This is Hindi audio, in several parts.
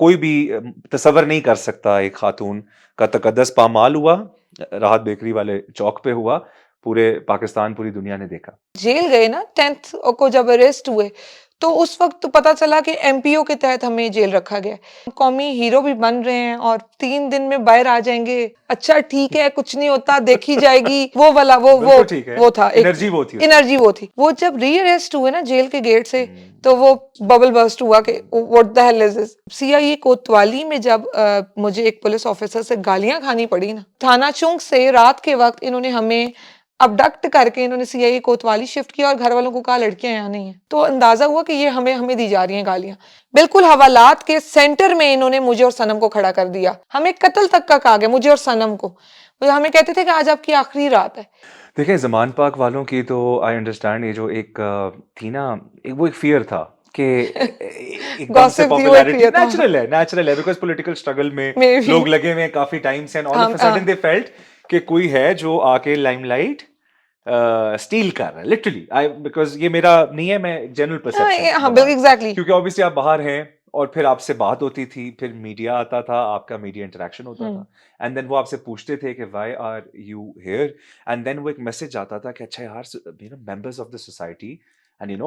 कोई भी तसव्वुर नहीं कर सकता एक खातून का तकद्दस पामाल हुआ, राहत बेकरी वाले चौक पे हुआ, पूरे पाकिस्तान, पूरी दुनिया ने देखा। जेल गए ना 10th को जब अरेस्ट हुए, तो उस वक्त तो पता चला कि एमपीओ के तहत हमें जेल रखा गया है। कौमी हीरो भी बन रहे हैं और 3 दिन में बाहर आ जाएंगे। अच्छा ठीक है, कुछ नहीं होता, देखी जाएगी, वो वाला वो बिल्कुल ठीक है, वो था एक एनर्जी वो थी उसमें। एनर्जी। वो थी वो जब री अरेस्ट हुए ना जेल के गेट से, हुँ, तो वो बबल बर्स्ट हुआ कि what the hell is this. CIA कोतवाली में जब मुझे एक पुलिस ऑफिसर से गालियां खानी पड़ी ना, थाना चौक से रात के वक्त इन्होंने हमें अबडक्ट करके इन्होंने सीआईए कोतवाली शिफ्ट किया और घर वालों को कहा लड़कियां यहाँ नहीं है। तो अंदाजा हुआ कि ये हमें हमें दी जा रही हैं गालियां। बिल्कुल हवालात के सेंटर में इन्होंने मुझे और सनम को खड़ा कर दिया। हमें कत्ल तक का कहा गया, मुझे और सनम को। वो हमें कहते थे कि आज आपकी आखिरी रात है। देखिए ज़मान पाक वालों की तो आई अंडरस्टैंड ये जो एक थी ना, एक वो एक फ़ियर था कि एकदम से गॉसिप थी, वो एक पॉपुलैरिटी ये था। नेचुरल है बिकॉज़ पॉलिटिकल स्ट्रगल में मे भी लोग लगे हुए हैं काफ़ी टाइम से एंड ऑल ऑफ हम अ सडन दे फेल्ट कि कोई है जो आके लाइमलाइट स्टील कर रहा है लिटरली। आई बिकॉज़ ये मेरा नहीं है, मैं जनरल परसेप्शन हाँ बता बिल्कुल रहा हूँ। एग्जैक्टली। क्योंकि ऑब्वियसली आप बाहर हैं और फिर आपसे बात होती थी, फिर मीडिया आता था, आपका मीडिया इंटरैक्शन होता था एंड देन वो आपसे पूछते थे कि why are you here? And then वो एक मैसेज आता था कि अच्छा यार, members of the society and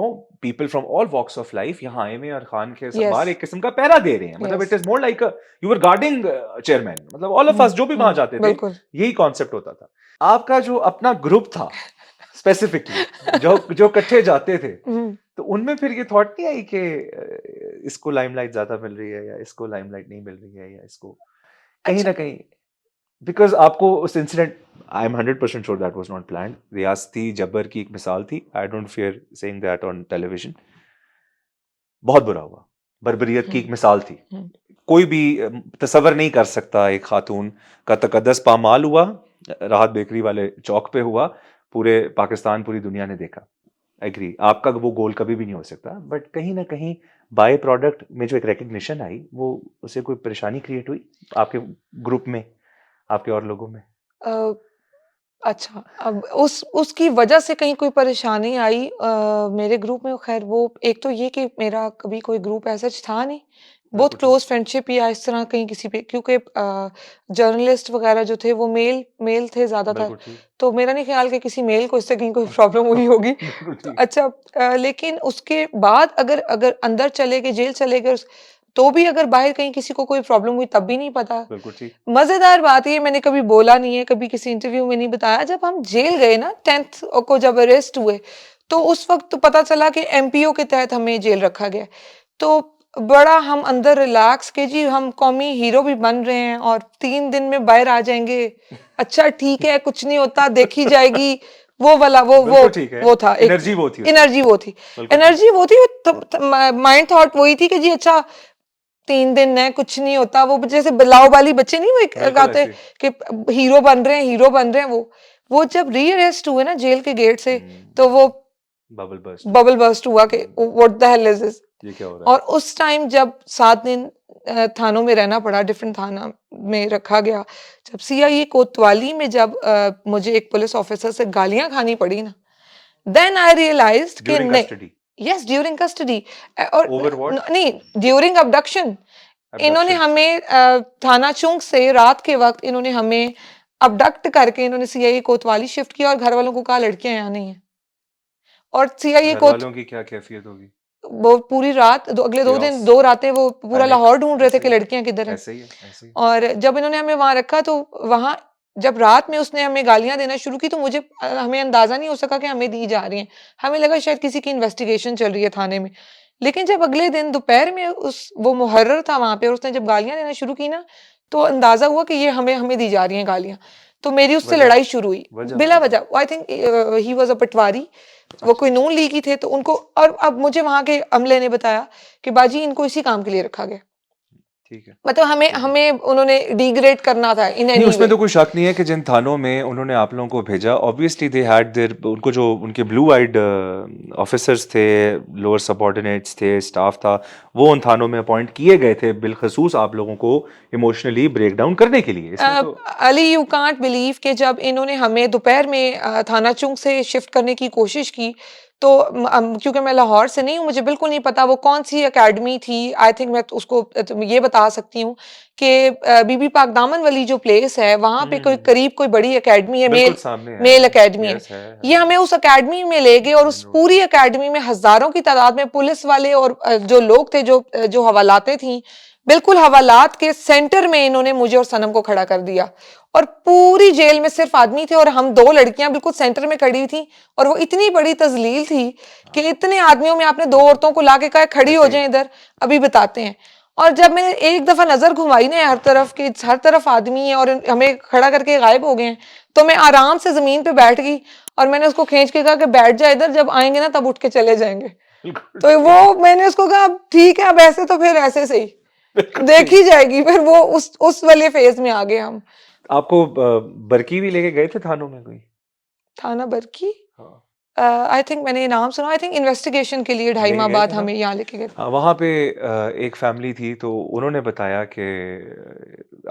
people from all walks of life यहाँ आए हुए हैं और खान के यस बाहर एक किस्म का पहरा दे रहे हैं। मतलब yes. It is more like you are guarding chairman, मतलब ऑल ऑफ अस जो भी वहां जाते थे, बिल्कुल। यही कॉन्सेप्ट होता था। आपका जो अपना ग्रुप था स्पेसिफिकली, जो जो इकट्ठे जाते थे, तो उनमें फिर ये थॉट नहीं आई कि इसको लाइमलाइट ज्यादा मिल रही है या इसको लाइमलाइट नहीं मिल रही है या इसको कहीं अच्छा। ना कहीं, बिकॉज आपको उस incident, I am 100% sure that was not planned. रियासती जब्बर की एक मिसाल थी, I don't fear saying that on television. बहुत बुरा हुआ, बर्बरियत की एक मिसाल थी। कोई भी तसव्वुर नहीं कर सकता एक खातून का तकद्दस पामाल हुआ, राहत बेकरी वाले चौक पे हुआ, पूरे पाकिस्तान, पूरी दुनिया ने देखा। एग्री, आपका वो गोल कभी भी नहीं हो सकता, बट कहीं ना कहीं बाय प्रोडक्ट में जो एक रिकग्निशन आई, वो उसे कोई परेशानी क्रिएट हुई आपके ग्रुप में, आपके और लोगों में? अच्छा, अब उसकी वजह से कहीं कोई परेशानी आई मेरे ग्रुप में? खैर वो एक तो ये कि मेरा कभी कोई ग्रुप ऐसा था नहीं। बहुत बिल्कुल ठीक। क्लोज़ फ्रेंडशिप या इस तरह कहीं किसी पे, क्योंकि जर्नलिस्ट वगैरह जो थे वो मेल मेल थे ज़्यादातर। बिल्कुल ठीक। तो मेरा नहीं ख़्याल कि किसी मेल को इससे कहीं कोई प्रॉब्लम हुई होगी। बिल्कुल तो ठीक। अच्छा, लेकिन उसके बाद अगर अगर अंदर चले गए, जेल चले गए, तो भी अगर बाहर कहीं किसी को कोई प्रॉब्लम हुई तब भी नहीं पता। बिल्कुल ठीक। मज़ेदार बात ये मैंने कभी बोला नहीं है, कभी किसी इंटरव्यू में नहीं बताया। जब हम जेल गए ना 10th को जब अरेस्ट हुए, तो उस वक़्त तो पता चला कि एमपीओ के तहत हमें जेल रखा गया है। तो बड़ा हम अंदर रिलैक्स के जी हम कौमी हीरो भी बन रहे हैं और 3 दिन में बाहर आ जाएँगे। अच्छा ठीक है, कुछ नहीं होता, देखी जाएगी, वो वाला बिल्कुल ठीक है, वो था एक एनर्जी वो थी उसमें। एनर्जी। वो थी बिल्कुल ठीक। एनर्जी वो थी। माइंड थॉट वही थी कि जी अच्छा 3 दिन है, कुछ नहीं होता। वो जैसे बिलाव वाली बच्चे नहीं, वो एक बिल्कुल गाते हैं ऐसे। कि हीरो बन रहे हैं, हीरो बन रहे हैं। वो जब री अरेस्ट हुए ना जेल के गेट से, तो वो बबल बर्स्ट हुआ। बबल बर्स्ट हुआ कि what the hell is this. ये क्या हो रहा है? और उस टाइम जब 7 दिन थानों में रहना पड़ा, डिफरेंट थाना में रखा गया। जब सीआईए कोतवाली में जब मुझे एक पुलिस ऑफिसर से गालियां खानी पड़ी ना, देन आई रियलाइज्ड कि ड्यूरिंग नहीं। कस्टडी? Yes, during custody. और ओवर व्हाट? नहीं, ड्यूरिंग अबडक्शन। इन्होंने एब्डक्शन? हमें थाना चौक से रात के वक्त इन्होंने हमें अबडक्ट करके इन्होंने सीआईए कोतवाली शिफ्ट किया और घर वालों को कहा लड़कियां यहाँ नहीं है। और सीआईए घर कोत वालों की क्या कैफियत होगी? वो पूरी रात, अगले 2 दिन, केओस? 2 रातें वो पूरा पैनिक? लाहौर ढूंढ रहे थे ऐसे कि ही है। लड़कियां किधर हैं। ऐसे ही है, ऐसे ही। और जब इन्होंने हमें वहां रखा, तो वहां जब रात में उसने हमें गालियां देना शुरू की, तो मुझे हमें अंदाजा नहीं हो सका कि हमें दी जा रही हैं। हमें लगा शायद किसी की इन्वेस्टिगेशन चल रही है थाने में। लेकिन जब अगले दिन दोपहर में उस वो मुहर्रर था वहां पे और उसने जब गालियां देना शुरू की ना, तो अंदाजा हुआ कि ये हमें हमें दी जा रही हैं गालियां। तो मेरी उससे वजह? लड़ाई शुरू हुई वजह बिला वजह? वजह। I think he was a patwari. वो अच्छा। कोई नून लीगी थे, तो उनको, और अब मुझे वहां के अमले ने बताया कि बाजी इनको इसी काम के लिए रखा गया। ठीक है। मतलब हमें ठीक है। हमें उन्होंने डिग्रेड करना था इन नहीं, एनी उसमें वे। तो कोई शक नहीं है कि जिन थानों में उन्होंने आप लोगों को भेजा, ऑब्वियसली दे हैड देयर, उनको जो उनके ब्लू आइड ऑफिसर्स थे, लोअर सबऑर्डिनेट्स थे, स्टाफ था, वो उन थानों में अपॉइंट किए गए थे बिलखसूस आप लोगों को इमोशनली ब्रेक डाउन करने के लिए। इसमें तो अली, यू कांट बिलीव कि जब इन्होंने हमें दोपहर में थाना चौक से शिफ्ट करने की कोशिश की, तो क्योंकि मैं लाहौर से नहीं हूँ, मुझे बिल्कुल नहीं पता वो कौन-सी अकेडमी थी। आई थिंक मैं उसको ये बता सकती हूँ कि बीबी पाक दामन वाली जो प्लेस है, वहाँ पे कोई हुँ, करीब कोई बड़ी अकेडमी है, बिल्कुल मेल सामने है। मेल अकेडमी है। यस है। ये हमें उस अकेडमी में ले गए और मेन उस रोड पे। पूरी अकेडमी में हज़ारों की तादाद में पुलिस वाले और जो लोग थे, जो हवालातें थीं, बिल्कुल हवालात के सेंटर में इन्होंने मुझे और सनम को खड़ा कर दिया। और पूरी जेल में सिर्फ आदमी थे और हम 2 लड़कियाँ बिल्कुल सेंटर में खड़ी थी और वो इतनी बड़ी तज़लील थी कि हाँ, इतने आदमियों में आपने 2 बिल्कुल। औरतों को लाके कहा खड़ी हो ऐसे ही। जाएँ इधर, अभी बताते हैं। और जब मैंने एक दफ़ा नज़र घुमाई ना हर तरफ कि हर तरफ आदमी है और हमें खड़ा करके गायब हो गए हैं, तो मैं आराम से ज़मीन पे बैठ गई और मैंने उसको खींच के कहा कि बैठ जा इधर, जब आएँगे ना तब उठ के चले जाएँगे। बिल्कुल तो ठीक। वो मैंने उसको कहा अब ठीक है, अब ऐसे तो फिर ऐसे सही, बिल्कुल ठीक। देखी जाएगी। फिर वो उस वाले फ़ेज़ में आ गए हम। आपको बरकी भी लेके गए थे थानों में कोई? थाना बरकी? हाँ, आई थिंक मैंने ये नाम सुना। आई थिंक इन्वेस्टिगेशन के लिए 2.5 लेके माह गए थे बाद ना? हमें यहाँ लेके गए थे। हाँ, वहाँ पे एक फैमिली थी तो उन्होंने बताया कि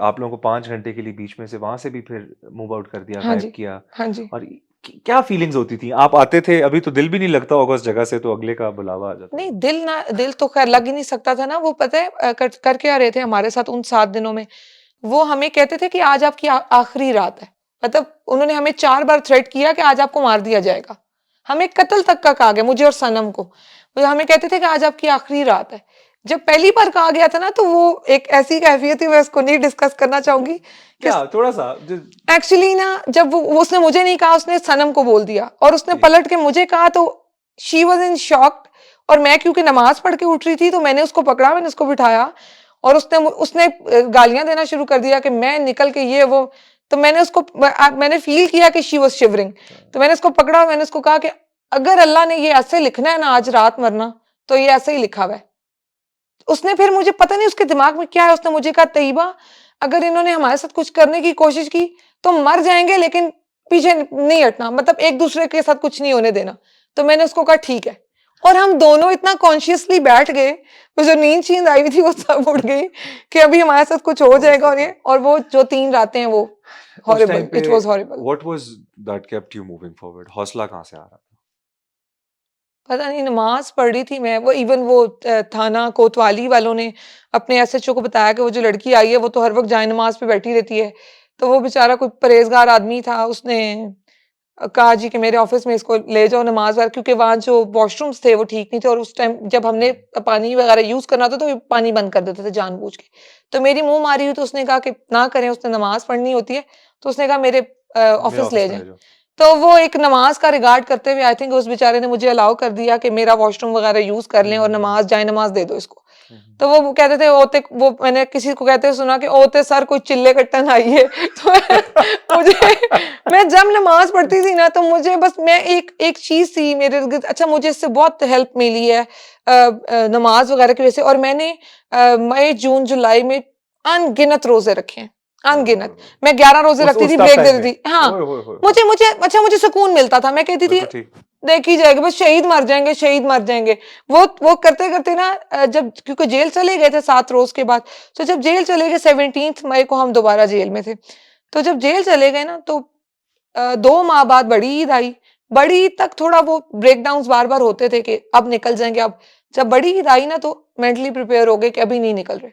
आप लोगों को 5 घंटे के लिए बीच में से वहाँ से भी फिर मूव आउट कर दिया, हाँ गायब जी, किया। हाँ जी। और क्या फीलिंग्स होती थी? आप आते थे, अभी तो दिल भी नहीं लगता होगा उस जगह से, तो अगले का बुलावा आ जाता नहीं, होगा। दिल तो ख़ैर लग ही नहीं सकता था ना, वो पता है कर क्या रहे थे हमारे साथ उन 7 दिनों में? वो हमें कहते थे कि आज आपकी आखिरी रात है। मतलब उन्होंने हमें 4 बार थ्रेट किया कि आज आपको मार दिया जाएगा। हमें कत्ल तक का कहा गया, मुझे और सनम को। वो हमें कहते थे कि आज आपकी आखिरी रात है। जब पहली बार कहा गया था ना, तो वो एक ऐसी कैफ़ियत थी, मैं उसको नहीं डिस्कस करना चाहूँगी कि क्या थोड़ा-सा ज एक्चुअली ना, जब वो उसने मुझे नहीं कहा, उसने सनम को बोल दिया और उसने जी, पलट के मुझे कहा, तो शी वाज़ इन शॉक। और मैं क्योंकि नमाज़ पढ़ के उठ रही थी, तो मैंने उसको पकड़ा, मैंने उसको बिठाया और उसने गालियाँ देना शुरू कर दिया कि मैं निकल के ये वो। तो मैंने मैंने फ़ील किया कि शी वाज़ शिवरिंग। हाँ, तो मैंने उसको पकड़ा और मैंने उसको कहा कि अगर अल्लाह ने ये ऐसे लिखना है ना आज हाँ, रात मरना, तो ये ऐसे ही लिखा हुआ है। उसने फिर मुझे पता नहीं उसके दिमाग में क्या है, उसने मुझे कहा तैयबा, अगर इन्होंने हमारे साथ कुछ करने की कोशिश की तो मर जाएँगे, लेकिन पीछे नहीं हटना, मतलब एक-दूसरे के साथ कुछ नहीं होने देना। तो मैंने उसको कहा ठीक है। और हम दोनों इतना कॉन्शियसली बैठ गए, वो जो नींद-शींद आई हुई थी वो सब उड़ गई कि अभी हमारे साथ कुछ हो बहुत जाएगा। और खतरनाक। ये और वो जो 3 रातें हैं वो उस टाइम हॉरिबल, पे it was horrible. What was that kept you moving forward? हौसला कहाँ से आ रहा था? पता नहीं, नमाज़ पढ़ रही थी मैं, वो इवन वो थाना कोतवाली वालों ने अपने एसएचओ को बताया कि वो जो लड़की आई है वो तो हर वक़्त जाए नमाज़ पे बैठी रहती है। तो वो बेचारा कोई परहेज़गार आदमी था, उसने कहा जी कि मेरे ऑफ़िस में इसको ले जाओ नमाज़ वगैरह, क्योंकि वहाँ जो वॉशरूम्स थे वो ठीक नहीं थे और उस टाइम जब हमने हुँ, पानी वगैरह यूज़ करना था तो ये पानी बंद कर देते थे जानबूझ के। तो मेरी मुँह मारी हुई, तो उसने कहा कि ना करें, उसने नमाज़ पढ़नी होती है। तो उसने कहा मेरे मेरे ऑफ़िस ले ऑफ़िस में जाएँ। ले जाओ। तो वो एक नमाज़ का रिगार्ड करते हुए आई थिंक उस बेचारे ने मुझे अलाउ कर दिया कि मेरा वॉशरूम वगैरह यूज़ कर हुँ, लें और हुँ, हुँ। नमाज़ जाए नमाज़ दे दो इसको। हुँ, हुँ, तो वो कहते थे ओते, वो मैंने किसी को कहते सुना कि ओते सर कोई चिल्ले कट्टन आई है। तो मुझे मैं जब नमाज़ पढ़ती थी ना, तो मुझे बस मैं एक एक चीज़ थी मेरे इर्द-गिर्द, अच्छा मुझे इससे बहुत हेल्प मिली है नमाज़ वगैरह की वजह से। और मैंने मई, जून, जुलाई में अनगिनत रोज़े रखे हैं, ओए होए अनगिनत। होए! मैं 11 रोज़े उस रखती थी, टफ ब्रेक दे टाइम में? देती हाँ, ओए होए होए होए! मुझे सुकून मिलता था। मैं कहती थी बिल्कुल ठीक। देखी जाएगी, बस शहीद मर जाएँगे, शहीद मर जाएँगे। वो करते-करते ना जब क्योंकि जेल चले गए थे 7 रोज़ के बाद, तो जब जेल चले गए 17th मई को हम दोबारा जेल में थे। तो जब जेल चले गए ना, तो 2 माह बाद बड़ी ईद आई। बड़ी ईद तक थोड़ा वो ब्रेकडाउन्स बार-बार होते थे कि अब निकल जाएँगे अब। जब बड़ी ईद आई ना, तो मेंटली प्रिपेयर हो गए कि अभी नहीं निकल रहे।